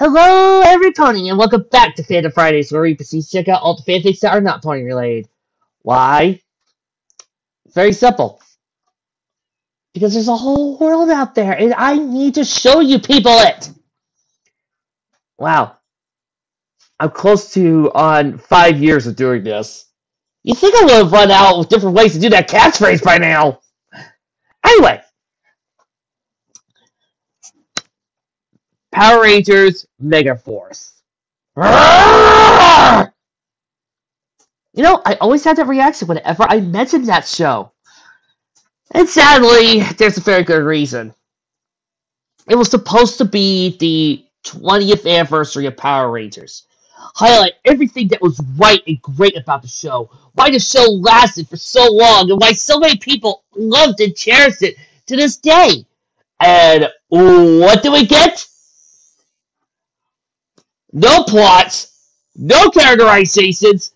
Hello, every pony, and welcome back to Fandom Fridays, where we proceed to check out all the fanfics that are not pony related. Why? Very simple. Because there's a whole world out there, and I need to show you people it! Wow. I'm close to on 5 years of doing this. You think I would have run out with different ways to do that catchphrase by now? Anyway. Power Rangers Megaforce. You know, I always had that reaction whenever I mentioned that show. And sadly, there's a very good reason. It was supposed to be the 20th anniversary of Power Rangers. Highlight everything that was right and great about the show. Why the show lasted for so long, and why so many people loved and cherished it to this day. And what do we get? No plots, no characterizations,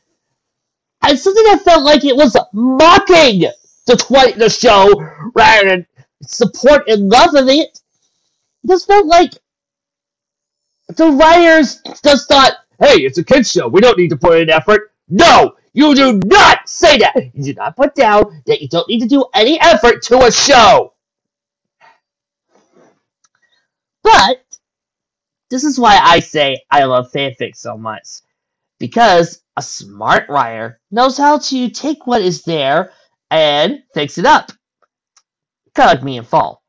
and something that felt like it was mocking the show rather than support and love of it. It just felt like the writers just thought, hey, it's a kid's show, we don't need to put in effort. No, you do not say that. You do not put down that you don't need to do any effort to a show. But this is why I say I love fanfic so much. Because a smart writer knows how to take what is there and fix it up. Kind of like me in Fall.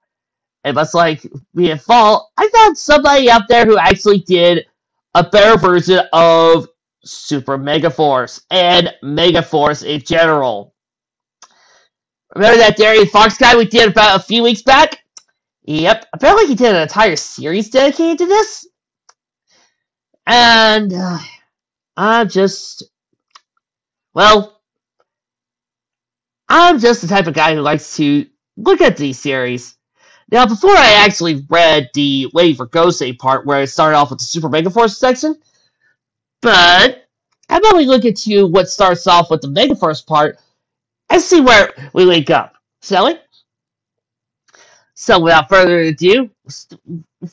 And much like me in Fall, I found somebody out there who actually did a better version of Super Megaforce and Megaforce in general. Remember that Darian Fox guy we did about a few weeks back? Yep, apparently he did an entire series dedicated to this. And I'm just the type of guy who likes to look at these series. Now, before I actually read the Waiting for Gosei part, where I started off with the Super Megaforce section, but how about we look into what starts off with the Megaforce part and see where we link up, shall we? So, without further ado,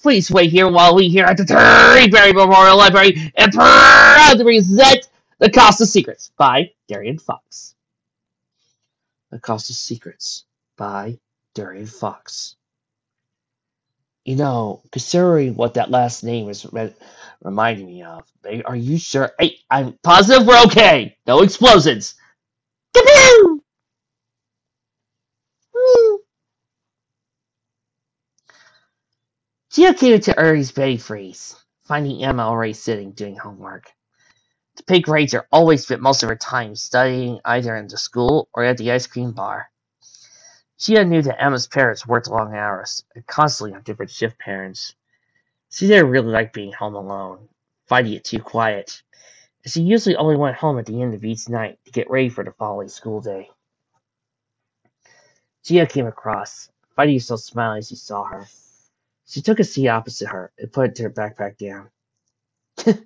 please wait here while we here at the Terryberry Memorial Library and proudly present The Cost of Secrets by Darian Fox. The Cost of Secrets by Darian Fox. You know, considering what that last name is reminding me of, are you sure? Hey, I'm positive we're okay. No explosions. Kaboo! Gia came into Uri's Betty Freeze, finding Emma already sitting doing homework. The Pink Ranger always spent most of her time studying either in the school or at the ice cream bar. Gia knew that Emma's parents worked long hours and constantly on different shift patterns. She didn't really like being home alone, finding it too quiet, and she usually only went home at the end of each night to get ready for the following school day. Gia came across, finding herself smiling as she saw her. She took a seat opposite her and put her backpack down. You're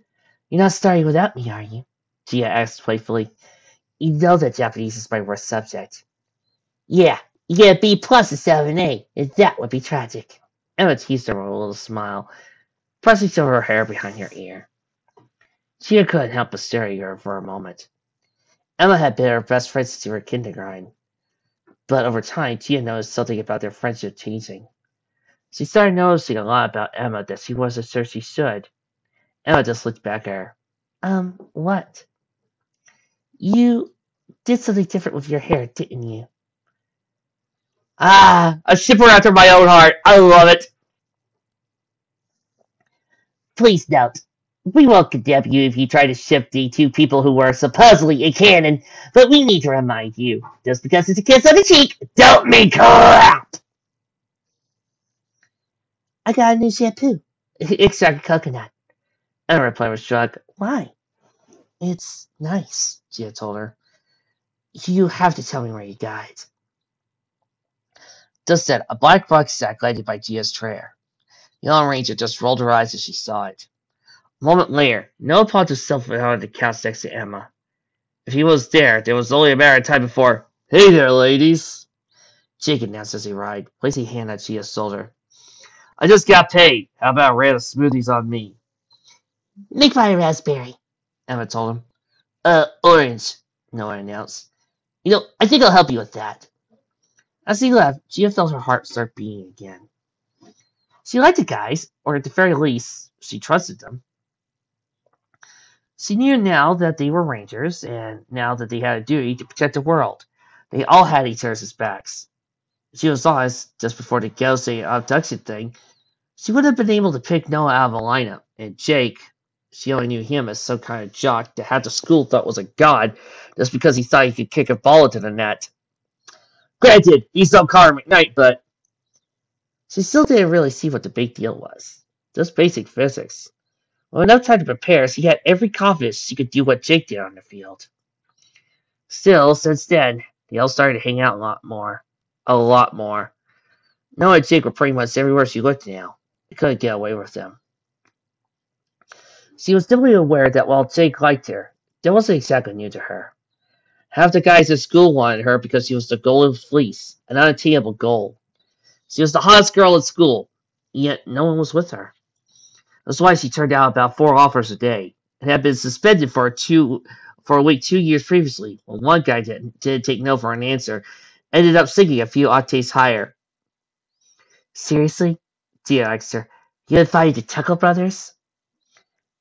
not starting without me, are you? Gia asked playfully. You know that Japanese is my worst subject. Yeah, you get a B plus instead of an A, and that would be tragic. Emma teased her with a little smile, pressing some of her hair behind her ear. Gia couldn't help but stare at her for a moment. Emma had been her best friend since they were kindergarten, but over time, Gia noticed something about their friendship changing. She started noticing a lot about Emma that she wasn't sure she should. Emma just looked back at her. What? You did something different with your hair, didn't you? Ah, a shipper after my own heart. I love it. Please note, we won't condemn you if you try to ship the two people who were supposedly in canon, but we need to remind you, just because it's a kiss on the cheek, don't mean crap! I got a new shampoo. Extract coconut. Emma replied with a shrug. Why? It's nice, Gia told her. You have to tell me where you got it. Just then, a black box sat glided by Gia's chair. The Yellow Ranger just rolled her eyes as she saw it. A moment later, Noah popped himself out on the couch next to Emma. If he was there was only a matter of time before, Hey there, ladies! Jake announced as he arrived, placing a hand on Gia's shoulder. I just got paid. How about a round of smoothies on me? Make fire raspberry, Emma told him. Orange, Noah announced. I think I'll help you with that. As he left, Gia felt her heart start beating again. She liked the guys, or at the very least, she trusted them. She knew now that they were rangers, and now that they had a duty to protect the world. They all had each other's backs. She was honest, just before the Gelsey abduction thing, she would have been able to pick Noah out of a lineup, and Jake, she only knew him as some kind of jock that half the school thought was a god just because he thought he could kick a ball into the net. Granted, he's no Connor McKnight, but she still didn't really see what the big deal was. Just basic physics. With enough time to prepare, she had every confidence she could do what Jake did on the field. Still, since then, they all started to hang out a lot more. A lot more. Noah and Jake were pretty much everywhere she looked now. They couldn't get away with them. She was dimly aware that while Jake liked her, that wasn't exactly new to her. Half the guys at school wanted her because she was the golden fleece, an unattainable goal. She was the hottest girl at school, yet no one was with her. That's why she turned out about 4 offers a day, and had been suspended for a week 2 years previously, when one guy didn't take no for an answer, ended up sinking a few octaves higher. Seriously? Dia asked her. You invited the Tuckle brothers?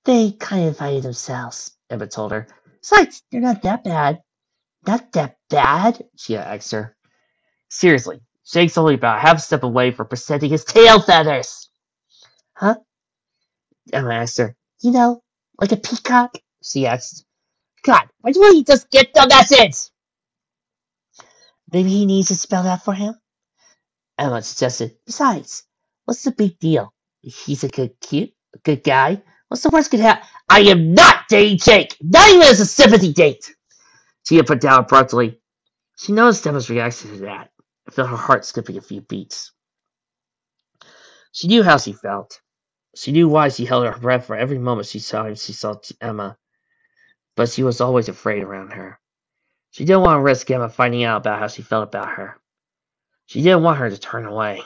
They kind of invited themselves, Emma told her. Besides, they're not that bad. Not that bad? Gia asked her. Seriously, Jake's only about half a step away from presenting his tail feathers. Huh? Emma asked her. Like a peacock? She asked. God, why don't he just get the message? Maybe he needs to spell that for him? Emma suggested. Besides, what's the big deal? He's a good guy. What's the worst could happen? I am not dating Jake! Not even as a sympathy date! Tia put down abruptly. She noticed Emma's reaction to that, and felt her heart skipping a few beats. She knew how she felt. She knew why she held her breath for every moment she saw Emma, but she was always afraid around her. She didn't want to risk Emma finding out about how she felt about her. She didn't want her to turn away,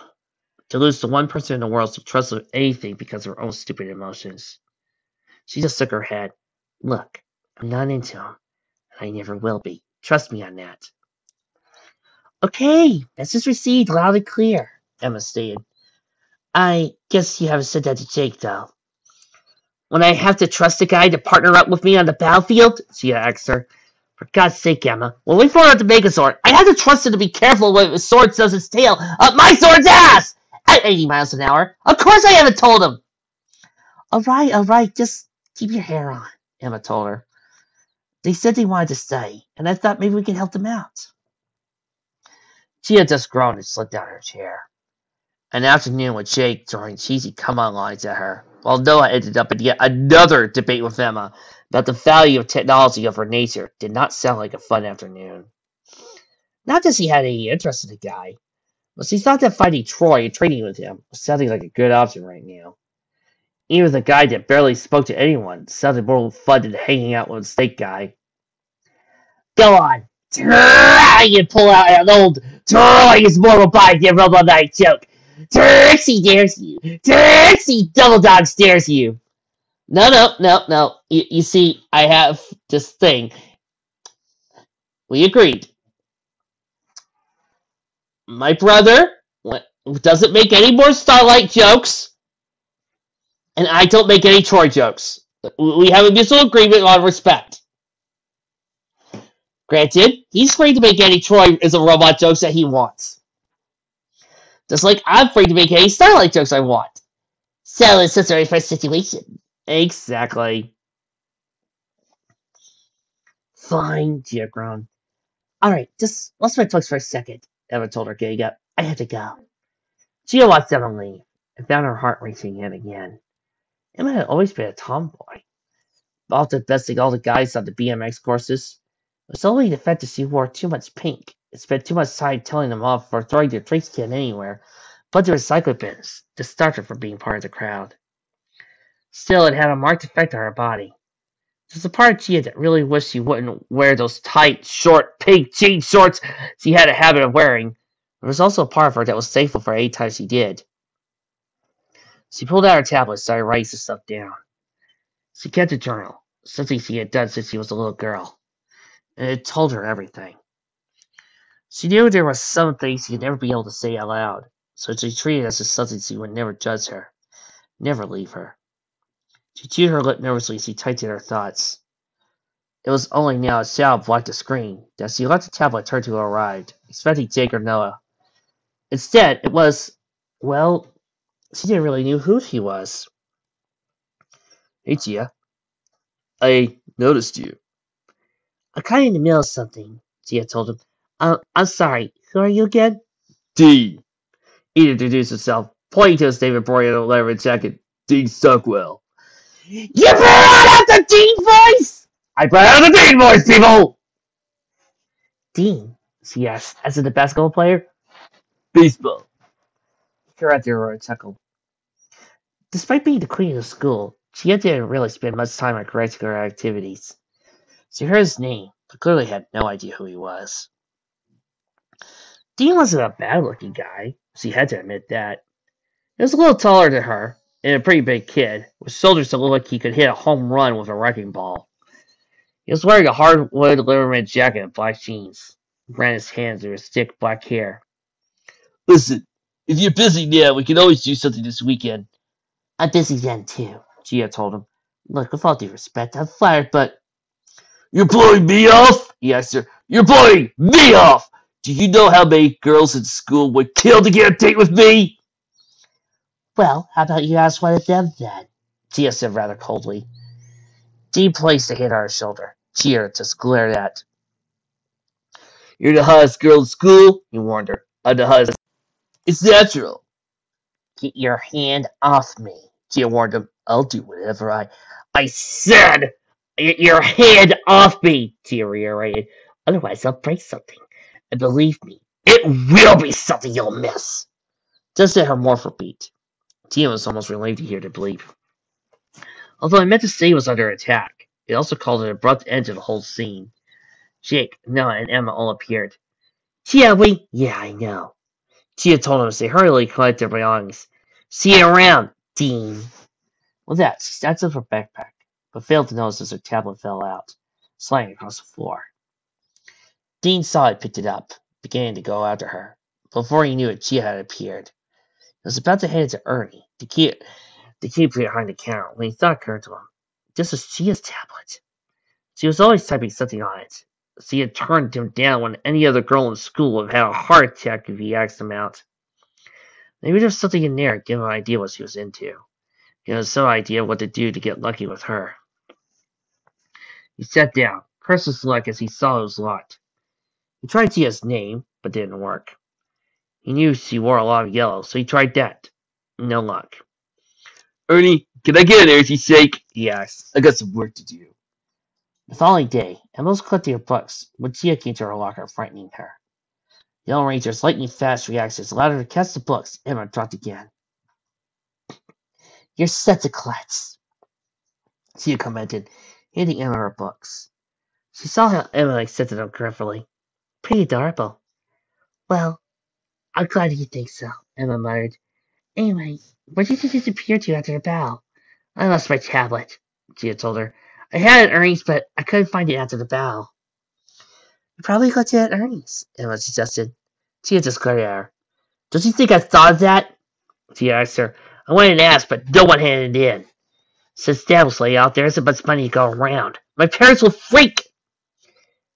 to lose the one person in the world she trusted with anything because of her own stupid emotions. She just shook her head. Look, I'm not into him, and I never will be. Trust me on that. Okay, message received loud and clear, Emma stated. I guess you haven't said that to Jake, though. When I have to trust a guy to partner up with me on the battlefield? She asked her. For God's sake, Emma, when we fought out the Megazord, I had to trust him to be careful when his sword does its tail up my sword's ass! At 80 miles an hour. Of course I haven't told him! All right, just keep your hair on, Emma told her. They said they wanted to stay, and I thought maybe we could help them out. Gia just groaned and slid down her chair. An afternoon with Jake throwing cheesy come-on lines at her, while Noah ended up in yet another debate with Emma about the value of technology over nature, did not sound like a fun afternoon. Not that she had any interest in the guy, but she thought that finding Troy and training with him was sounding like a good option right now. Even the guy that barely spoke to anyone sounded more fun than hanging out with the snake guy. Go on, try and pull out an old Troy's mortal body and Robo Knight joke. Trixie dares you. Trixie Double Dog dares you. No. You see, I have this thing. We agreed. My brother doesn't make any more Starlight jokes, and I don't make any Troy jokes. We have a mutual agreement on respect. Granted, he's free to make any Troy is a robot jokes that he wants. Just like I'm free to make any Starlight jokes I want. So it's just a first situation. Exactly. Fine, Gia groaned. Alright, just let's my plugs for a second, Emma told her, getting up. I have to go. Gia watched Emma leave, and found her heart racing yet again. Emma had always been a tomboy, often besting all the guys on the BMX courses. It was only the fact that she wore too much pink and spent too much time telling them off for throwing their drinks can anywhere but the recycle bins to start her from being part of the crowd. Still, it had a marked effect on her body. There's a part of Gia that really wished she wouldn't wear those tight, short, pink jean shorts she had a habit of wearing. There was also a part of her that was thankful for any time she did. She pulled out her tablet and started writing some stuff down. She kept a journal, something she had done since she was a little girl, and it told her everything. She knew there were some things she'd never be able to say out loud, so she treated it as just something she would never judge her, never leave her. She chewed her lip nervously as she typed in her thoughts. It was only now as shadow blocked the screen that she let the tablet turn to arrived, expecting Jake or Noah. Instead, it was, well, she didn't really know who he was. Hey, Gia. I noticed you. I'm kind of in the middle of something, Gia told him. I'm sorry. Who are you again? Dean. He introduced himself, pointing to his David Borean leather jacket. Dean Stockwell. You brought out the Dean voice! I brought out the Dean voice, people! Dean, she asked, as in the basketball player. Baseball. He corrected her and chuckled. Despite being the queen of school, Gia didn't really spend much time on correcting her activities. She heard his name, but clearly had no idea who he was. Dean wasn't a bad-looking guy. She had to admit that. He was a little taller than her, and a pretty big kid, with shoulders that looked like he could hit a home run with a wrecking ball. He was wearing a hardwood Letterman jacket and black jeans. He ran his hands through his thick black hair. Listen, if you're busy now, we can always do something this weekend. I'm busy then, too, Gia told him. Look, with all due respect, I'm flattered, but... You're blowing me off? He asked her. You're blowing me off! Do you know how many girls in school would kill to get a date with me? Well, how about you ask one of them then? Gia said rather coldly. Dean placed a hand on her shoulder. Gia just glared at. You're the hottest girl in school, he warned her. I'm the hottest. It's natural. Get your hand off me, Gia warned him. I'll do whatever I said! Get your hand off me, Gia reiterated. Otherwise I'll break something. And believe me, it will be something you'll miss. Just let her morph beat. Gia was almost relieved to hear the bleep. Although I meant to say he was under attack, it also called an abrupt end to the whole scene. Jake, Noah, and Emma all appeared. Yeah, I know. Gia told him as they hurriedly collected their belongings. See you around, Dean. With that, she snatched up her backpack, but failed to notice as her tablet fell out, sliding across the floor. Dean saw it, picked it up, beginning to go after her. Before he knew it, Gia had appeared. He was about to hand it to Ernie, to keep behind the counter, when he thought occurred to him. This was Gia's tablet. She was always typing something on it. She had turned him down when any other girl in school would have had a heart attack if he asked him out. Maybe there was something in there, give him an idea what she was into. He had some idea what to do to get lucky with her. He sat down, cursed his luck as he saw it was locked. He tried Gia's name, but didn't work. He knew she wore a lot of yellow, so he tried that. No luck. Ernie, can I get an energy shake? He asked. I got some work to do. The following day, Emma was collecting her books when Gia came to her locker, frightening her. The Yellow Ranger's lightning-fast reactions allowed her to catch the books. Emma dropped again. You're such a klutz, Gia commented, handing Emma her books. She saw how Emma accepted them carefully. Pretty adorable. Well, I'm glad you think so, Emma muttered. Anyway, where did you disappear to after the battle? I lost my tablet, Gia told her. I had it at Ernie's, but I couldn't find it after the battle. You probably got it at Ernie's, Emma suggested. Gia just glared at her. Don't you think I thought of that? She asked her. I went and asked, but no one handed it in. Since Dad was laid out, there isn't much money to go around. My parents will freak!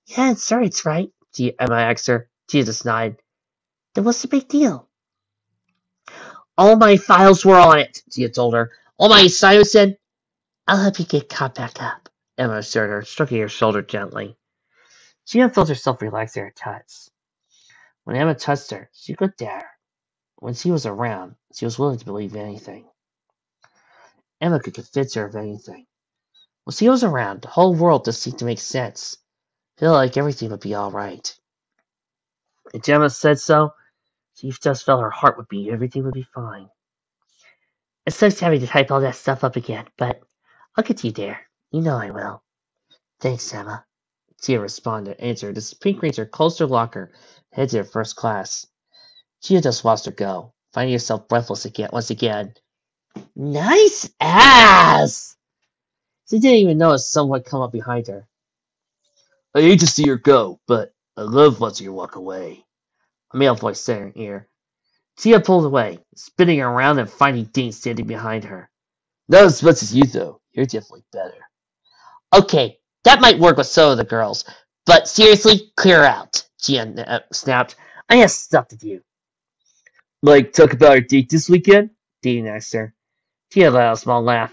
Yeah, it's right, Emma asked her. Gia just nodded. Then what's the big deal? All my files were on it, Gia told her. All my assignments said, I'll help you get caught back up, Emma assured her, stroking her shoulder gently. Gia felt herself relax at her touch. When Emma touched her, she looked at her. When she was around, she was willing to believe anything. Emma could convince her of anything. When she was around, the whole world just seemed to make sense. Feel like everything would be all right. If Emma said so, she just felt her heart would beat. Everything would be fine. It's nice having to type all that stuff up again, but I'll get you there. You know I will. Thanks, Emma. Gia responded, answered as the Pink Ranger closed her locker, headed to her first class. Gia just watched her go, finding herself breathless again once again. Nice ass! She didn't even notice someone come up behind her. I hate to see her go, but I love watching her walk away. A male voice said in her ear. Tia pulled away, spinning around and finding Dean standing behind her. Not as much as you, though. You're definitely better. Okay, that might work with some of the girls, but seriously, clear out, Tia snapped. I have stuff to do. Like, talk about our date this weekend? Dean asked her. Tia let out a small laugh.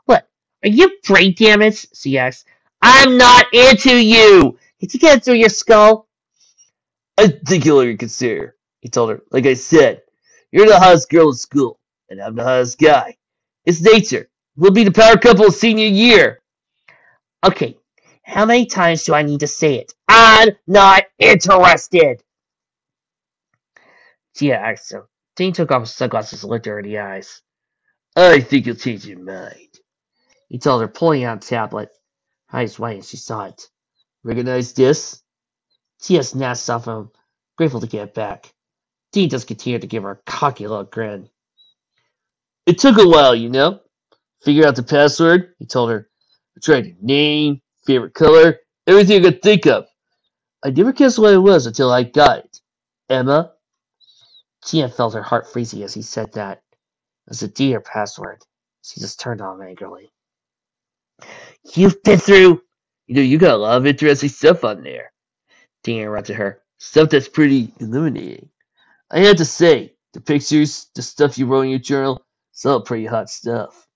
What? Are you brain damaged? She asked. I'm not into you! Did you get it through your skull? I think you'll reconsider, he told her. Like I said, you're the hottest girl in school, and I'm the hottest guy. It's nature. We'll be the power couple of senior year. Okay, how many times do I need to say it? I'm not interested! Tia asked him. Dean took off his sunglasses and looked her in the eyes. I think you'll change your mind, he told her, pulling out a tablet. Eyes wide as she saw it. Recognize this? Tia snatched off him, grateful to get it back. Dean just continued to give her a cocky little grin. It took a while, you know. Figure out the password, he told her. I tried your name, favorite color, everything I could think of. I never guessed what it was until I got it. Emma? Tia felt her heart freezing as he said that. It was a dear password. She just turned on him angrily. You've been through... You know, you got a lot of interesting stuff on there. Dean interrupted her. Stuff that's pretty illuminating. I had to say, the pictures, the stuff you wrote in your journal, it's all pretty hot stuff.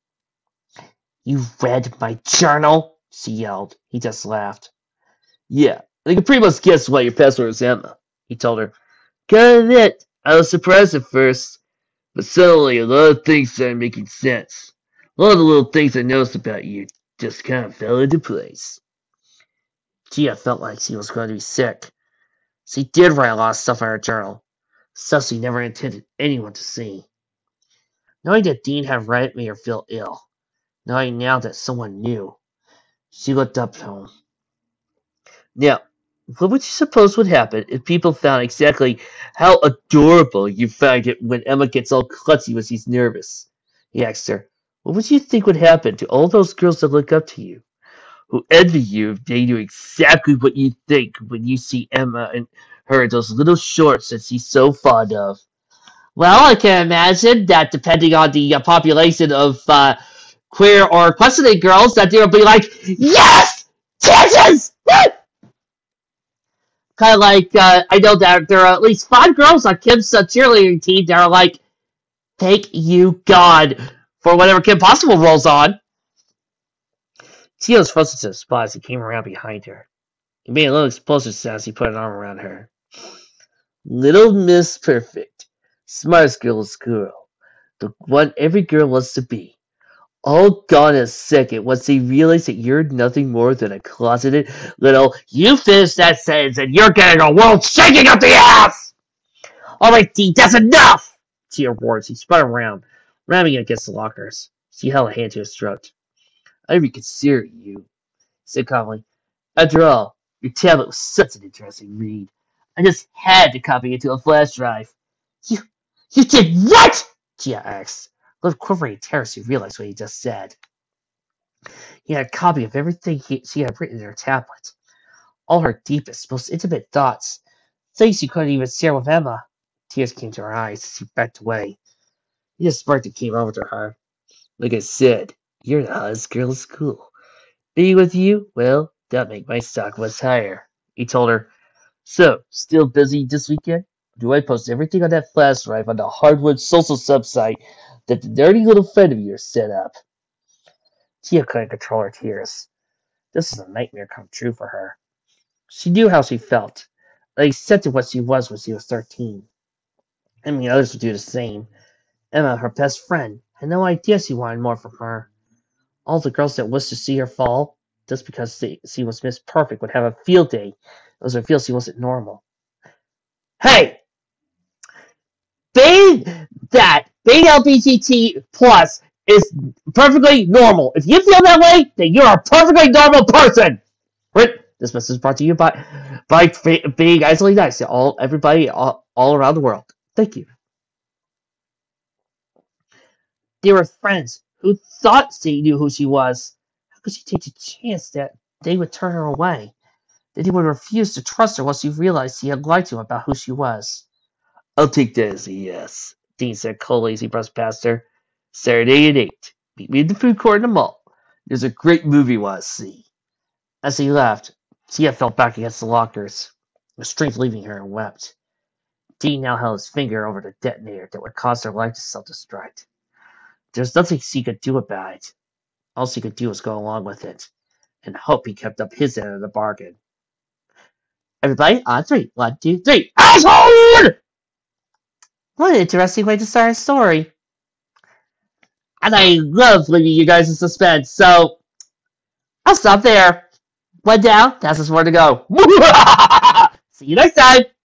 You read my journal? She yelled. He just laughed. Yeah, I can pretty much guess why your password was Emma, he told her. Gotta admit, I was surprised at first, but suddenly a lot of things started making sense. A lot of the little things I noticed about you just kind of fell into place. Gia felt like she was going to be sick. She did write a lot of stuff in her journal, stuff she never intended anyone to see. Knowing that Dean had read it made her feel ill. Knowing now that someone knew, she looked up to him. Now, what would you suppose would happen if people found exactly how adorable you find it when Emma gets all klutzy when she's nervous? He asked her. What would you think would happen to all those girls that look up to you, who envy you if they knew exactly what you think when you see Emma and her in those little shorts that she's so fond of? Well, I can imagine that depending on the population of queer or questioning girls, that they'll be like, yes! Titties! Kind of like, I know that there are at least 5 girls on Kim's cheerleading team that are like, thank you, God, for whatever Kim Possible rolls on. Tia was frozen to the spot as he came around behind her. He made a little explosive sound as he put an arm around her. Little Miss Perfect, smartest girl in school, the one every girl wants to be. All gone in a second once they realize that you're nothing more than a closeted little, you finish that sentence and you're getting a world shaking up the ass! Alright, Dee, that's enough! Tia roared as he spun around, ramming against the lockers. She held a hand to his throat. I reconsider you, he said calmly. After all, your tablet was such an interesting read. I just had to copy it to a flash drive. You did what? Tia asked. Lip quivering in terror, she realized what he just said. He had a copy of everything she had written in her tablet. All her deepest, most intimate thoughts. Things she couldn't even share with Emma. Tears came to her eyes as she backed away. He just sparked that came over to her. Like I said, you're the hottest girl in school. Being with you, well, that'd make my stock much higher, he told her. So, still busy this weekend? Do I post everything on that flash drive on the Hardwood social subsite that the nerdy little friend of yours set up? Tia couldn't control her tears. This was a nightmare come true for her. She knew how she felt, and accepted what she was when she was 13. I mean, others would do the same. Emma, her best friend, had no idea she wanted more from her. All the girls that wished to see her fall, just because she was Miss Perfect, would have a field day. It was revealed she wasn't normal. Hey! Being LGBT plus is perfectly normal. If you feel that way, then you're a perfectly normal person. This message is brought to you by being isolated nice to everybody all around the world. Thank you. They were friends who thought she knew who she was. could you take the chance that they would turn her away? That he would refuse to trust her once he realized he had lied to him about who she was? I'll take that as a yes, Dean said coldly as he brushed past her. Saturday at 8. Meet me in the food court in the mall. There's a great movie I want to see. As he left, Tia fell back against the lockers, with strength leaving her, and wept. Dean now held his finger over the detonator that would cause her life to self-destruct. There was nothing he could do about it. All he could do was go along with it, and hope he kept up his end of the bargain. Everybody, on three. 1, 2, 3. Asshole! What an interesting way to start a story. And I love leaving you guys in suspense, so I'll stop there. One down, that's us more to go. See you next time!